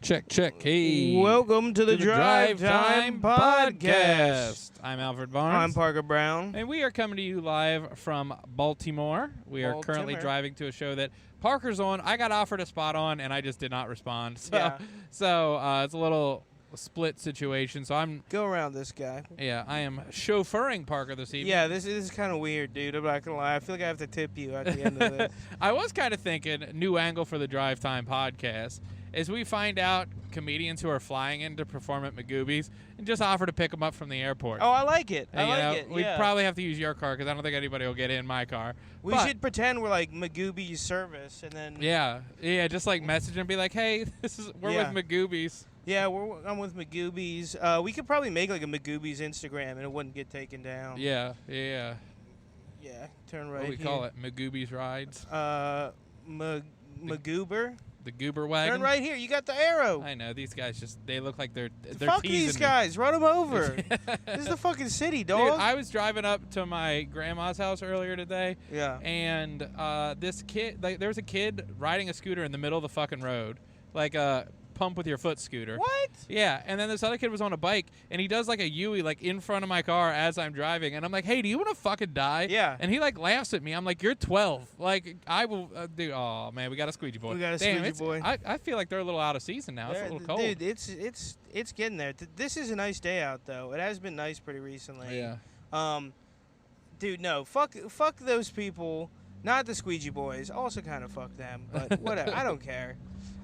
Check. Hey. Welcome to the Drive Time Podcast. I'm Alfred Barnes. I'm Parker Brown. And we are coming to you live from Baltimore. We are currently driving to a show that Parker's on. I got offered a spot on, and I just did not respond. So it's a little split situation. So I'm... Go around this guy. Yeah, I am chauffeuring Parker this evening. Yeah, this is kind of weird, dude. I'm not going to lie. I feel like I have to tip you at the end of this. I was kind of thinking, new angle for the Drive Time Podcast, is we find out comedians who are flying in to perform at Magooby's and just offer to pick them up from the airport. Oh, I like it. I like it. We'd probably have to use your car because I don't think anybody will get in my car. We should pretend we're like Magooby's service, and then just like message and be like, hey, we're with Magooby's. Yeah, I'm with Magooby's. We could probably make like a Magooby's Instagram and it wouldn't get taken down. Yeah. Yeah, turn right. What do we call it? Magooby's rides. Magoober. The Goober wagon. Turn right here. You got the arrow. I know. These guys they look like they're fuck these guys. Run them over. This is the fucking city, dog. Dude, I was driving up to my grandma's house earlier today. Yeah. And this kid, there was a kid riding a scooter in the middle of the fucking road, like a pump with your foot scooter. What? Yeah. And then this other kid was on a bike, and he does like a Yui like in front of my car as I'm driving, and I'm like, hey, do you want to fucking die? Yeah. And he like laughs at me. I'm like, you're 12. Like I will do. Oh man, we got a squeegee boy. We got a squeegee boy. I feel like they're a little out of season now. It's a little cold. Dude, it's getting there. This is a nice day out though. It has been nice pretty recently. Yeah. Dude, no. Fuck those people. Not the squeegee boys. Also kind of fuck them. But whatever. I don't care.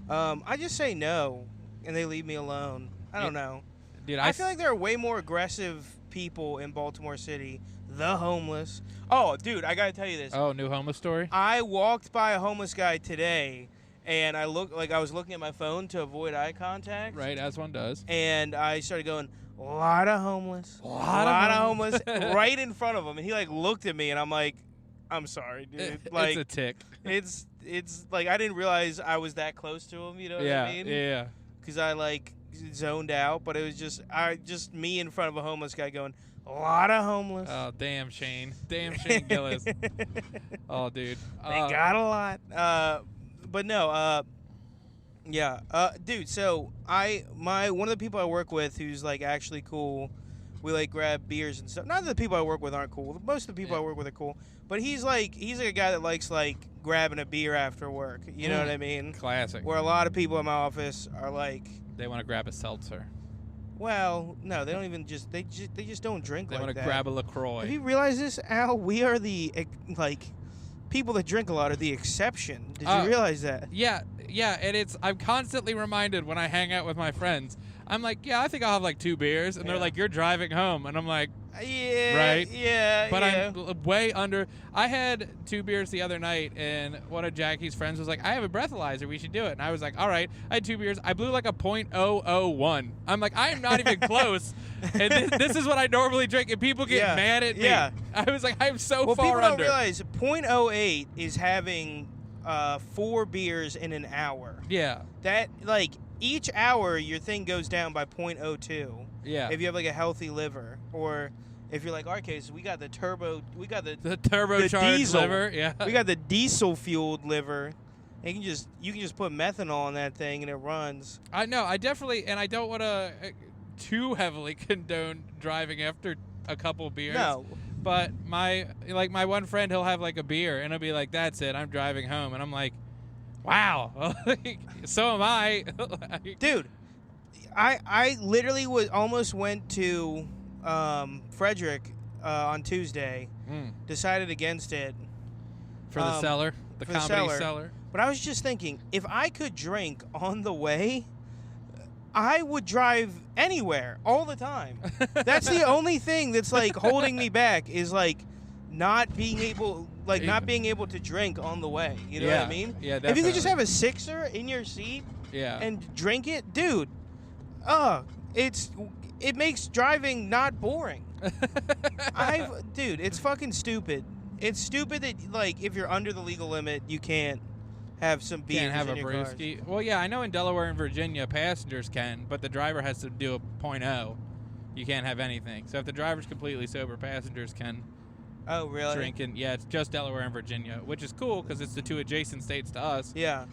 I just say no, and they leave me alone. I don't know. Dude, I feel like there are way more aggressive people in Baltimore City. The homeless. Oh, dude, I gotta tell you this. Oh, new homeless story? I walked by a homeless guy today, and I was looking at my phone to avoid eye contact. Right, as one does. And I started going, a lot of homeless. A lot of homeless right in front of him. And he, like, looked at me, and I'm like, I'm sorry, dude. Like, it's a tick. It's like I didn't realize I was that close to him, you know what I mean? Yeah. Because I, like, zoned out, but it was just me in front of a homeless guy going, a lot of homeless. Oh, damn Shane. Damn Shane Gillis. Oh, dude. They got a lot. But no, dude, so one of the people I work with who's, like, actually cool, we, like, grab beers and stuff. Not that the people I work with aren't cool. Most of the people I work with are cool. But he's like a guy that likes, like, grabbing a beer after work. You know what I mean? Classic. Where a lot of people in my office are like... They want to grab a seltzer. Well, no, they don't even just... They just don't drink like that. They want to grab a LaCroix. Have you realized this, Al? We are the, like... People that drink a lot are the exception. Did you realize that? Yeah, and I'm constantly reminded when I hang out with my friends. I'm like, yeah, I think I'll have like 2 beers. And they're like, you're driving home. And I'm like... Yeah, right? Yeah, but I'm way under. I had 2 beers the other night, and one of Jackie's friends was like, I have a breathalyzer. We should do it. And I was like, all right. I had 2 beers. I blew like a .001. I'm like, I'm not even close. And this is what I normally drink, and people get mad at me. Yeah. I was like, I'm so far under. Well, people don't realize .08 is having 4 beers in an hour. Yeah. That, like, each hour your thing goes down by .02. Yeah. If you have, like, a healthy liver, or... If you're like our case, we got the turbocharged diesel liver. Yeah, we got the diesel fueled liver. And you can just put methanol in that thing and it runs. I know. I definitely, and I don't want to too heavily condone driving after a couple beers. No, but my one friend, he'll have like a beer and he'll be like, "That's it, I'm driving home," and I'm like, "Wow, so am I." Dude, I literally almost went to. Frederick on Tuesday decided against it for the cellar, the comedy cellar. But I was just thinking, if I could drink on the way, I would drive anywhere all the time. That's the only thing that's like holding me back is like not being able to drink on the way. You know what I mean? Yeah, definitely. If you could just have a sixer in your seat, and drink it, dude. It makes driving not boring. Dude, it's fucking stupid. It's stupid that, like, if you're under the legal limit, you can't have some beers in your cars. Can't have a brewski. Well, yeah, I know in Delaware and Virginia, passengers can, but the driver has to do a .0. You can't have anything. So if the driver's completely sober, passengers can drink. And, yeah, it's just Delaware and Virginia, which is cool because it's the 2 adjacent states to us. Yeah.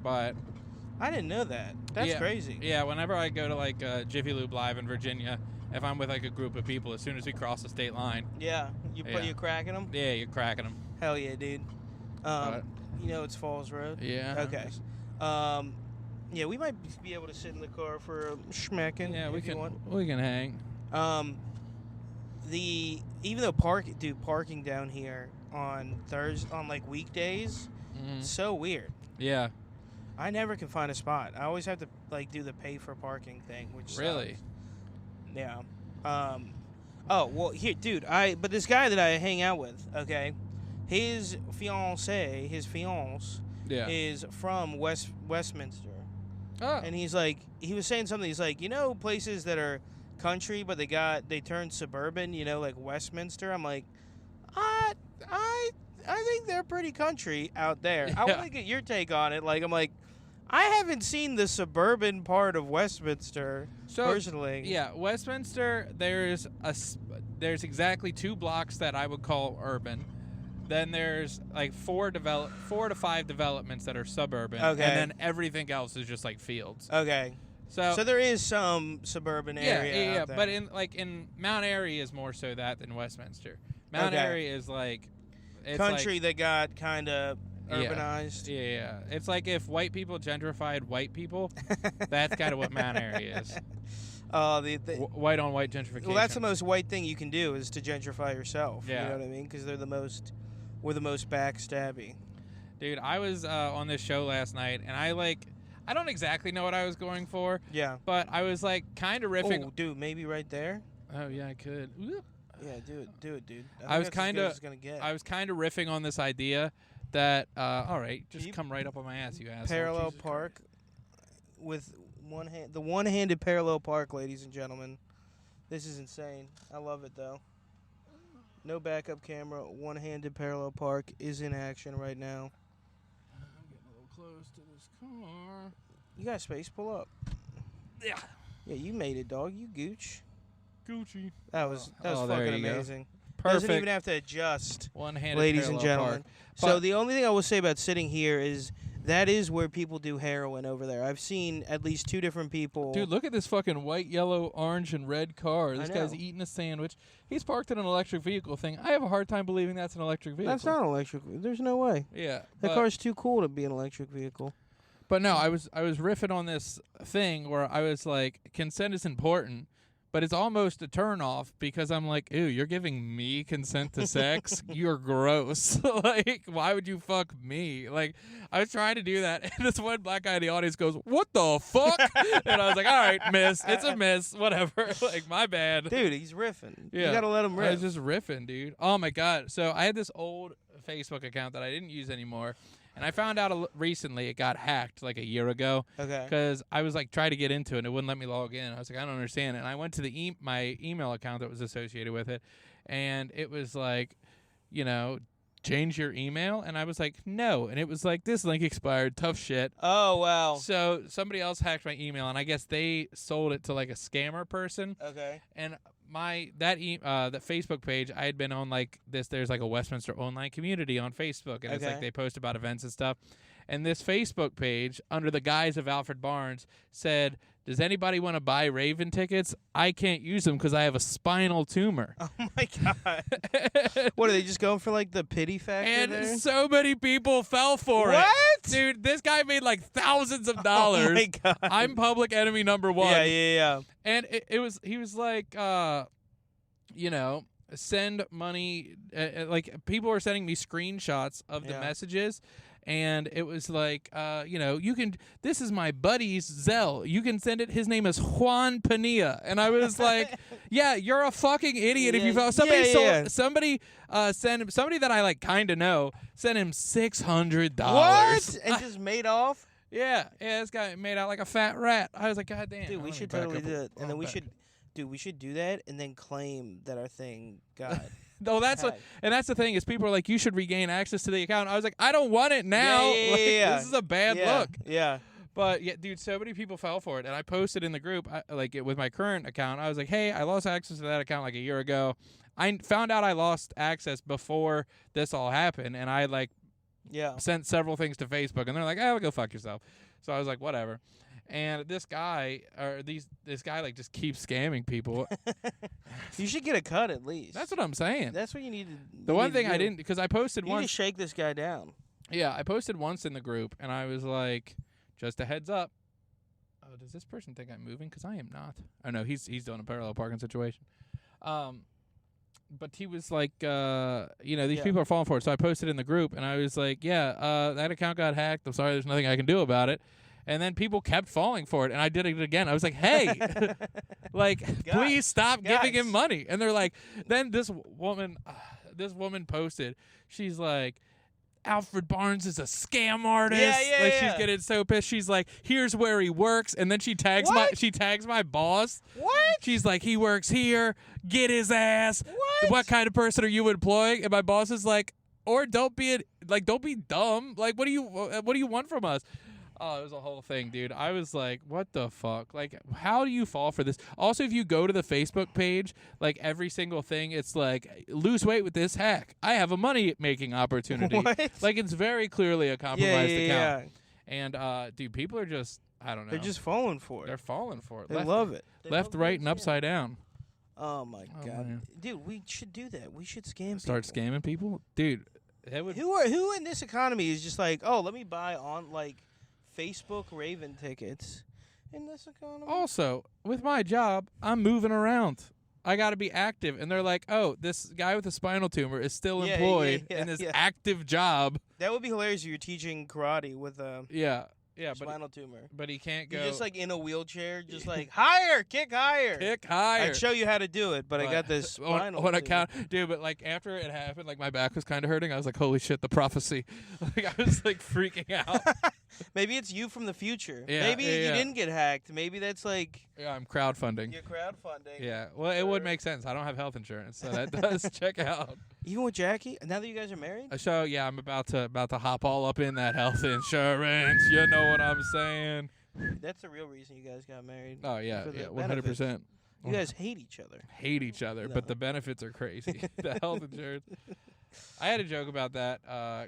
But... I didn't know that. That's Yeah. crazy. Yeah, whenever I go to like Jiffy Lube Live in Virginia, if I'm with like a group of people, as soon as we cross the state line, Yeah. You cracking them? yeah, you're cracking them. Hell yeah, dude. You know it's Falls Road. Yeah. Okay. Yeah, we might be able to sit in the car for a schmecking. Yeah, if you want. we can hang. Even though parking down here on like weekdays, it's so weird. Yeah. I never can find a spot. I always have to like do the pay for parking thing, which Really? sucks. Yeah. Oh well, here, dude. But this guy that I hang out with, okay, his fiance, Yeah. is from Westminster, Oh. and he was saying something. He's like, places that are country, but they turned suburban. Like Westminster. I'm like, I think they're pretty country out there. Yeah. I want to get your take on it. Like, I'm like, I haven't seen the suburban part of Westminster personally. Yeah, Westminster. There's exactly 2 blocks that I would call urban. Then there's like 4 to 5 developments that are suburban. Okay. And then everything else is just like fields. Okay. So there is some suburban area. out there. But in Mount Airy is more so that than Westminster. Mount Airy is like it's country like, that got kind of urbanized. Yeah. It's like if white people gentrified white people. That's kind of what Mount Airy is. White on white gentrification. Well, that's the most white thing you can do is to gentrify yourself. Yeah. You know what I mean? Because we're the most backstabby. Dude, I was on this show last night, and I don't exactly know what I was going for. Yeah. But I was like kind of riffing. Oh, dude, maybe right there. Oh yeah, I could. Yeah, do it, dude. I was kind of riffing on this idea that all right, just come right up on my ass, you asshole. Parallel Jesus park Christ. with the one-handed parallel park, ladies and gentlemen. This is insane. I love it though. No backup camera. One-handed parallel park is in action right now. I'm getting a little close to this car. You got space? Pull up. Yeah. Yeah, you made it, dog. You gooch. Gucci. That was there fucking you go. amazing. Perfect. Doesn't even have to adjust, One-handed ladies and parallel gentlemen. park. So the only thing I will say about sitting here is that is where people do heroin over there. I've seen at least 2 different people. Dude, look at this fucking white, yellow, orange, and red car. This guy's know. eating a sandwich. He's parked in an electric vehicle thing. I have a hard time believing that's an electric vehicle. That's not an electric. There's no way. Yeah. That car's too cool to be an electric vehicle. But no, I was riffing on this thing where I was like, consent is important, but it's almost a turnoff because I'm like, ew, you're giving me consent to sex? You're gross. Like, why would you fuck me? Like, I was trying to do that, and this one black guy in the audience goes, what the fuck? And I was like, all right, miss. It's a miss. Whatever. Like, my bad. Dude, he's riffing. Yeah. You gotta let him riff. I was just riffing, dude. Oh, my God. So I had this old Facebook account that I didn't use anymore. And I found out recently it got hacked like a year ago. Okay. Because I was like trying to get into it and it wouldn't let me log in. I was like, I don't understand it. And I went to my email account that was associated with it, and it was like, change your email. And I was like, no. And it was like, this link expired. Tough shit. Oh wow. So somebody else hacked my email, and I guess they sold it to like a scammer person. Okay. And that Facebook page, I had been on like this. There's like a Westminster online community on Facebook, and it's like they post about events and stuff. And this Facebook page, under the guise of Alfred Barnes, said, "Does anybody want to buy Raven tickets? I can't use them because I have a spinal tumor." Oh my God. What, are they just going for like the pity factor And there? so many people fell for it. What? Dude, this guy made like thousands of dollars. Oh my God. I'm public enemy number 1. Yeah. And he was like, send money. Like, people were sending me screenshots of the messages. And it was like, this is my buddy's Zelle. You can send it. His name is Juan Pania. And I was like, yeah, you're a fucking idiot if you fell. Somebody somebody that I like kind of know sent him $600. What? And just made off? Yeah, this guy made out like a fat rat. I was like, God damn. Dude, we should totally do that. And then we should do that and then claim that our thing got No, that's the thing is people are like, you should regain access to the account. I was like, I don't want it now. Yeah. This is a bad look. Yeah. But yeah, dude, so many people fell for it, and I posted in the group with my current account. I was like, hey, I lost access to that account like a year ago. I found out I lost access before this all happened, and I sent several things to Facebook, and they're like, oh, go fuck yourself. So I was like, whatever. And this guy like just keeps scamming people. You should get a cut at least. That's what I'm saying. That's what you need to. The one thing I didn't, because I posted You once. need to shake this guy down. Yeah, I posted once in the group, and I was like, just a heads up. Oh, does this person think I'm moving? Because I am not. Oh, no, he's doing a parallel parking situation. But he was like, these people are falling for it. So I posted in the group, and I was like, that account got hacked. I'm sorry, there's nothing I can do about it. And then people kept falling for it, and I did it again. I was like, hey, please stop giving him money. And they're like, then this woman posted, she's like, Alfred Barnes is a scam artist. She's getting so pissed. She's like, here's where he works, and then she tags my boss. What? She's like, he works here. Get his ass. What kind of person are you employing? And my boss is like, or don't be dumb. Like, what do you want from us? Oh, it was a whole thing, dude. I was like, what the fuck? Like, how do you fall for this? Also, if you go to the Facebook page, like every single thing, it's like, lose weight with this hack. I have a money-making opportunity. What? Like, it's very clearly a compromised account. Yeah. And, dude, people are just, I don't know. They're just falling for it. They're falling for it. They love it. Left, right, and upside down. Oh, my God. Man. Dude, we should do that. We should scam Start people. scamming people? Dude, that would... Who in this economy is just like, oh, let me buy on, like, Facebook Raven tickets in this economy? Also, with my job, I'm moving around. I got to be active. And they're like, oh, this guy with a spinal tumor is still employed in this active job. That would be hilarious if you're teaching karate with a spinal tumor. But he can't go. You're just like in a wheelchair, just like, higher, kick higher. Kick higher. I'd show you how to do it, but I got this spinal on tumor. account. Dude, but like after it happened, like my back was kind of hurting. I was like, holy shit, the prophecy. Like I was like freaking out. Maybe it's you from the future. Yeah, Maybe you didn't get hacked. Maybe that's like... Yeah, I'm crowdfunding. You're crowdfunding. Yeah, well, it would make sense. I don't have health insurance, so that does check out. Even with Jackie? Now that you guys are married? So, yeah, I'm about to hop all up in that health insurance. You know what I'm saying? That's the real reason you guys got married. Oh, yeah, 100%. You guys hate each other. Hate each other, but the benefits are crazy. The health insurance. I had a joke about that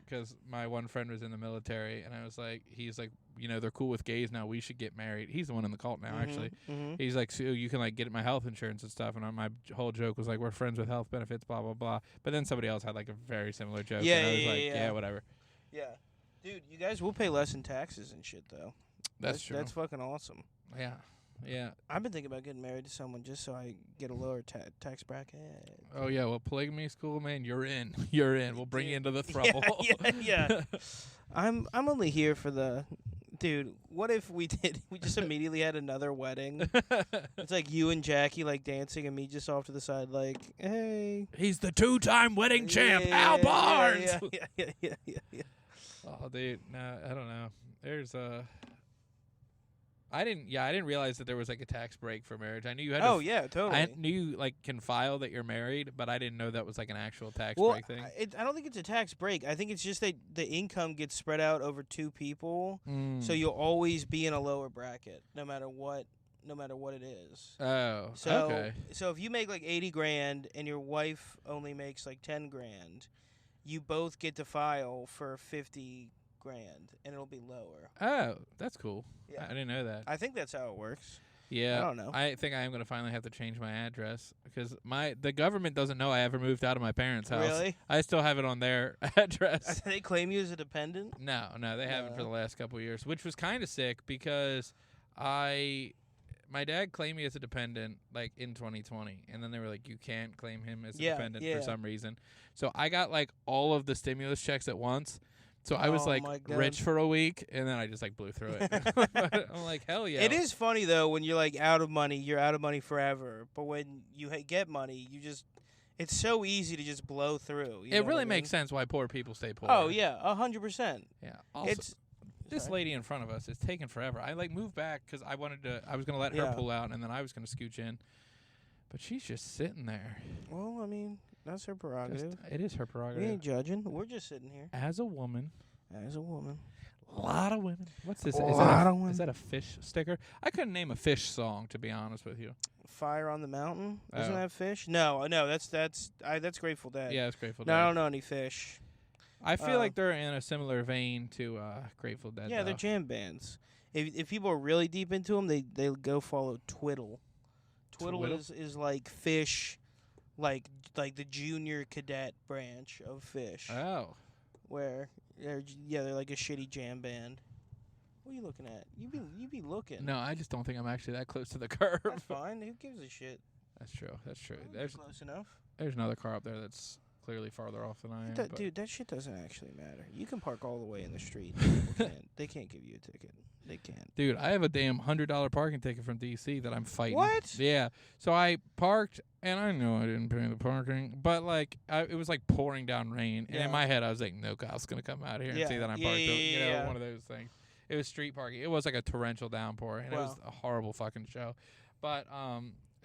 because my one friend was in the military, and I was like, he's like, they're cool with gays now. We should get married. He's the one in the cult now, actually. Mm-hmm. He's like, so you can like get my health insurance and stuff. And my whole joke was like, we're friends with health benefits, blah blah blah. But then somebody else had like a very similar joke, and I was like, yeah, whatever. Yeah, dude, you guys will pay less in taxes and shit though. That's true. That's fucking awesome. Yeah. Yeah. I've been thinking about getting married to someone just so I get a lower tax bracket. Oh yeah, well, polygamy is cool, man. You're in. You're in. We'll bring you into the throuple. Yeah. I'm only here for the. Dude, what if we just immediately had another wedding? It's like you and Jackie like dancing and me just off to the side like, hey. He's the 2-time wedding champ, Al Barnes. Yeah. Oh, dude, no, I don't know. There's I didn't realize that there was like a tax break for marriage. I knew you had totally. I knew you like can file that you're married, but I didn't know that was like an actual tax break thing. I don't think it's a tax break. I think it's just that the income gets spread out over two people, so you'll always be in a lower bracket no matter what it is. Oh, okay. So if you make like 80 grand and your wife only makes like 10 grand, you both get to file for 50 grand and it'll be lower. Oh, that's cool. Yeah. I didn't know that. I think that's how it works. Yeah. I don't know. I think I am going to finally have to change my address because the government doesn't know I ever moved out of my parents' house. Really? I still have it on their address. They claim you as a dependent? No, they haven't for the last couple of years, which was kind of sick because my dad claimed me as a dependent like in 2020, and then they were like, you can't claim him as a dependent for some reason. So I got like all of the stimulus checks at once. So I was like rich for a week, and then I just like blew through it. I'm like, hell yeah. It is funny though when you're like out of money, you're out of money forever. But when you get money, it's so easy to just blow through. It really makes sense why poor people stay poor. Oh yeah, 100%. Yeah. Also, this lady in front of us is taking forever. I like moved back because I was gonna let her pull out, and then I was gonna scooch in. But she's just sitting there. Well, I mean, that's her prerogative. It is her prerogative. We ain't judging. We're just sitting here. As a woman. A lot of women. What's this? Is that a fish sticker? I couldn't name a fish song, to be honest with you. Fire on the Mountain? Doesn't that fish? No, that's Grateful Dead. Yeah, it's Grateful Dead. No, I don't know any fish. I feel like they're in a similar vein to Grateful Dead. Yeah, they're jam bands. if people are really deep into them, they go follow Twiddle. Twiddle is like fish, like the junior cadet branch of Fish. Oh. Where they're like a shitty jam band. What are you looking at? You be looking. No, I just don't think I'm actually that close to the curb. That's fine. Who gives a shit? That's true. That's true. There's close enough. There's another car up there that's clearly farther off than I am. Dude, that shit doesn't actually matter. You can park all the way in the street. They can't give you a ticket. They can't. Dude, I have a damn $100 parking ticket from DC that I'm fighting. What? Yeah. So I parked, and I know I didn't pay the parking, but like it was like pouring down rain, and in my head I was like, no cop's gonna come out here and see that I'm parked. You know, one of those things. It was street parking. It was like a torrential downpour, and it was a horrible fucking show. But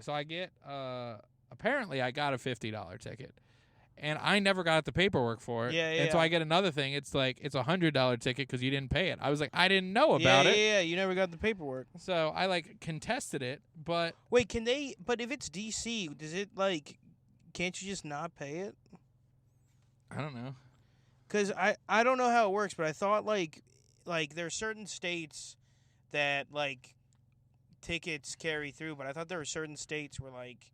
so I get apparently I got a $50 ticket. And I never got the paperwork for it. And so I get another thing. It's like, it's a $100 ticket because you didn't pay it. I was like, I didn't know about it. Yeah, you never got the paperwork. So I like contested it, but. Wait, but if it's DC, does it like, can't you just not pay it? I don't know. Because I don't know how it works, but I thought like there are certain states that like tickets carry through, but I thought there were certain states where like,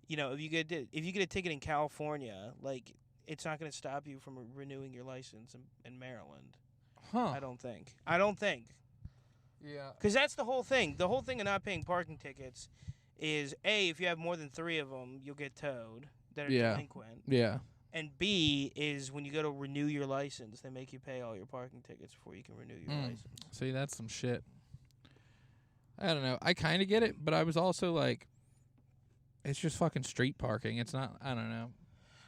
you know, if you get a ticket in California, like it's not going to stop you from renewing your license in Maryland. Huh. I don't think. Yeah. Because that's the whole thing. The whole thing of not paying parking tickets is A, if you have more than 3 of them, you'll get towed that are delinquent. Yeah. And B is when you go to renew your license, they make you pay all your parking tickets before you can renew your license. See, that's some shit. I don't know. I kind of get it, but I was also like, it's just fucking street parking. It's not, I don't know.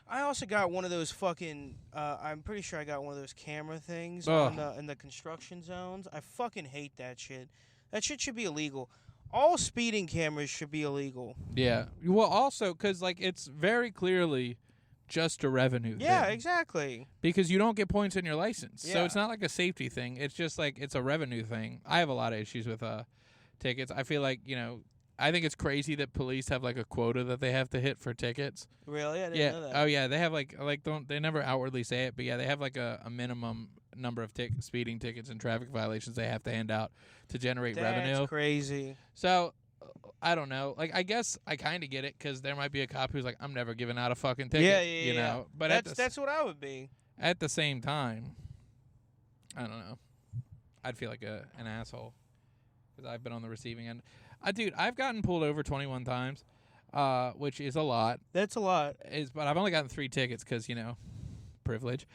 I also got one of those fucking, I'm pretty sure I got one of those camera things in the construction zones. I fucking hate that shit. That shit should be illegal. All speeding cameras should be illegal. Yeah. Well, also, because, like, it's very clearly just a revenue thing. Exactly. Because you don't get points in your license. Yeah. So it's not like a safety thing. It's just, like, it's a revenue thing. I have a lot of issues with tickets. I feel like, you know, I think it's crazy that police have like a quota that they have to hit for tickets. Really? I didn't know that. Oh yeah, they have like they never outwardly say it, but yeah, they have like a minimum number of speeding tickets and traffic violations they have to hand out to generate revenue. That's crazy. So I don't know. Like I guess I kind of get it because there might be a cop who's like, I'm never giving out a fucking ticket. You know. But that's what I would be. At the same time, I don't know. I'd feel like an asshole because I've been on the receiving end. Dude, I've gotten pulled over 21 times, which is a lot. That's a lot. But I've only gotten 3 tickets because, you know, privilege.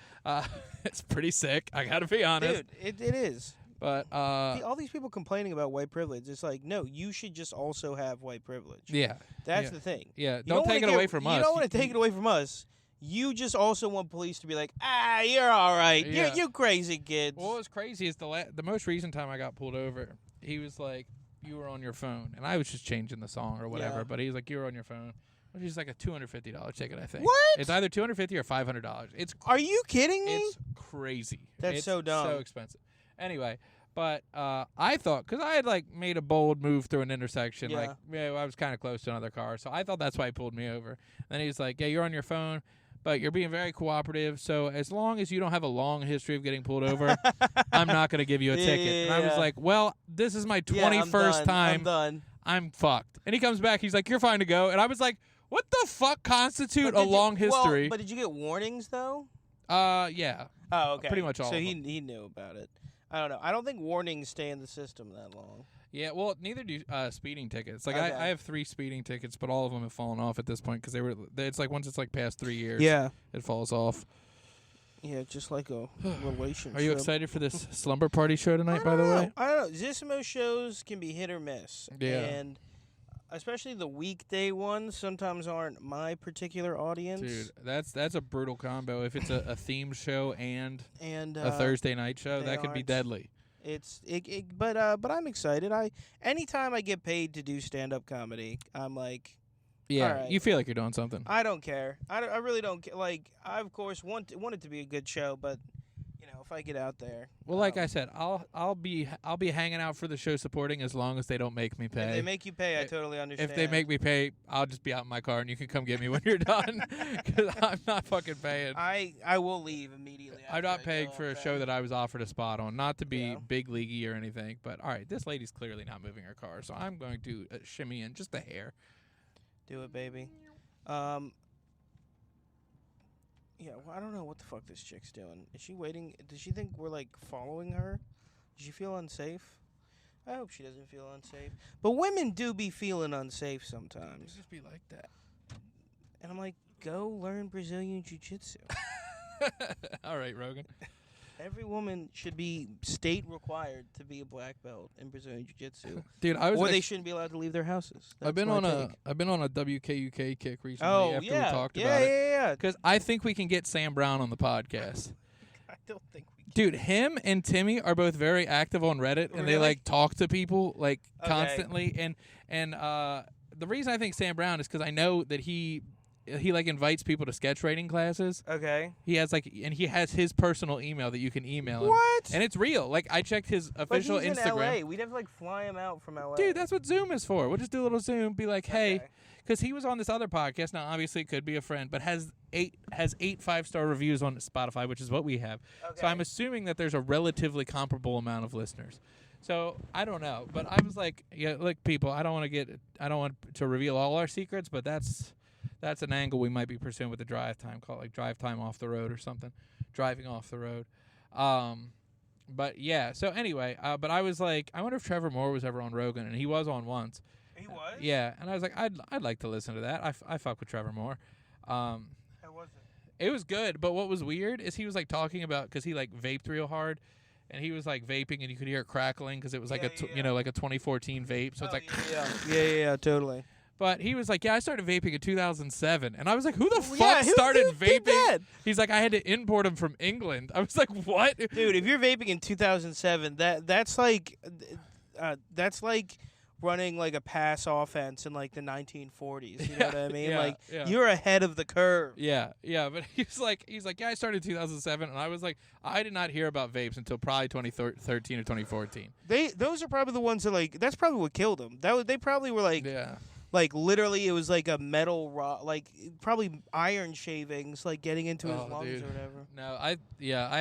It's pretty sick. I got to be honest. Dude, it is. But all these people complaining about white privilege, it's like, no, you should just also have white privilege. Yeah. That's the thing. Yeah, don't take it away from us. You don't want to take it away from us. You just also want police to be like, you're all right. Yeah. You crazy kids. Well, what's crazy is the most recent time I got pulled over, he was like, you were on your phone. And I was just changing the song or whatever. Yeah. But he was like, you were on your phone. Which is like a $250 ticket, I think. What? It's either $250 or $500. Are you kidding me? It's crazy. That's so dumb. So expensive. Anyway, but I thought, because I had like made a bold move through an intersection. Yeah. I was kind of close to another car. So I thought that's why he pulled me over. Then he's like, yeah, you're on your phone. But you're being very cooperative, so as long as you don't have a long history of getting pulled over, I'm not going to give you a ticket. And I was like, well, this is my 21st time. I'm done. I'm fucked. And he comes back, he's like, you're fine to go. And I was like, what the fuck constitute a long history? But did you get warnings, though? Yeah. Oh, okay. Pretty much all So of he them. knew about it. I don't know. I don't think warnings stay in the system that long. Yeah, well, neither do speeding tickets. Like Okay. I have 3 speeding tickets, but all of them have fallen off at this point because it's like once it's like past 3 years, it falls off. Yeah, just like a relationship. Are you excited for this Slumber Party show tonight, by the way? I don't know. Zissimo shows can be hit or miss. Yeah. And especially the weekday ones sometimes aren't my particular audience. Dude, that's a brutal combo. If it's a themed show and a a Thursday night show, that could be deadly. But I'm excited. Anytime I get paid to do stand-up comedy, I'm like, yeah, all right. You feel like you're doing something. I don't care. I really don't care. Like, I of course want it to be a good show, but if I get out there. Well, like I said, I'll be hanging out for the show supporting as long as they don't make me pay. If they make you pay, I totally understand. If they make me pay, I'll just be out in my car and you can come get me when you're done. Because I'm not fucking paying. I will leave immediately. I'm not paying for a show that I was offered a spot on. Not to be big leaguey or anything, but all right, this lady's clearly not moving her car, so I'm going to shimmy in just a hair. Do it, baby. Yeah, well, I don't know what the fuck this chick's doing. Is she waiting? Does she think we're, like, following her? Does she feel unsafe? I hope she doesn't feel unsafe. But women do be feeling unsafe sometimes. They just be like that. And I'm like, go learn Brazilian Jiu-Jitsu. All right, Rogan. Every woman should be state required to be a black belt in Brazilian Jiu-Jitsu. Dude, or they shouldn't be allowed to leave their houses. I've been on a WKUK kick recently after we talked about it. Yeah. Because I think we can get Sam Brown on the podcast. I don't think we can. Dude, him and Timmy are both very active on Reddit, and they like talk to people like constantly. And the reason I think Sam Brown is because I know that he like invites people to sketch writing classes. Okay. He has he has his personal email that you can email him. What? And it's real. Like I checked his official but he's Instagram. in LA. We'd have to like fly him out from LA. Dude, that's what Zoom is for. We'll just do a little Zoom, be like, hey, because he was on this other podcast. Now, obviously, it could be a friend, but has eight 5-star reviews on Spotify, which is what we have. Okay. So I'm assuming that there's a relatively comparable amount of listeners. So I don't know, but I was like, yeah, look, people, I don't want to reveal all our secrets, but that's an angle we might be pursuing with the drive time, call it like drive time off the road or something, driving off the road. But yeah, so anyway, but I was like, I wonder if Trevor Moore was ever on Rogan, and he was on once. He was? Yeah, and I was like, I'd like to listen to that. I fuck with Trevor Moore. How was it? It was good, but what was weird is he was like talking about, because he like vaped real hard, and he was like vaping, and you could hear it crackling because it was like like a 2014 vape. So it's like yeah, totally. But he was like, yeah, I started vaping in 2007. And I was like, who the fuck started vaping? He's like, I had to import them from England. I was like, what? Dude, if you're vaping in 2007, that's like running like a pass offense in like the 1940s. You know what I mean? You're ahead of the curve. Yeah. But he's like, yeah, I started in 2007. And I was like, I did not hear about vapes until probably 2013 or 2014. Those are probably the ones that that's probably what killed them. They probably were like. Yeah. Like, literally, it was like a metal rod, like, probably iron shavings, like, getting into his lungs or whatever. No, I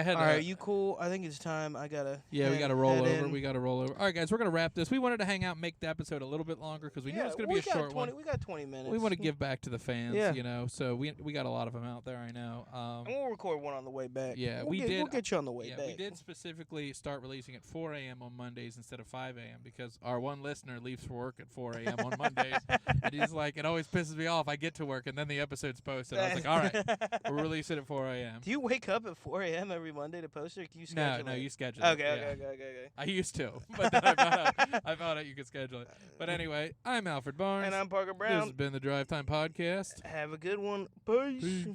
had... All right, are you cool? I think it's time. I gotta... Yeah, we gotta roll over. All right, guys, we're gonna wrap this. We wanted to hang out and make the episode a little bit longer because we knew it was gonna be a short one. We got 20 minutes. We want to give back to the fans, you know, so we got a lot of them out there, I know. And we'll record one on the way back. Yeah, We'll get you on the way back. We did specifically start releasing at 4 a.m. on Mondays instead of 5 a.m. because our one listener leaves for work at 4 a.m. on Mondays, and he's like, it always pisses me off. I get to work, and then the episode's posted. I was like, all right, we'll release it at 4 a.m. Do you wake up at 4 a.m. every Monday to post it, or can you schedule it? No, you schedule it. Okay. I used to, but then I found out you could schedule it. But anyway, I'm Alfred Barnes. And I'm Parker Brown. This has been the Drive Time Podcast. Have a good one. Peace.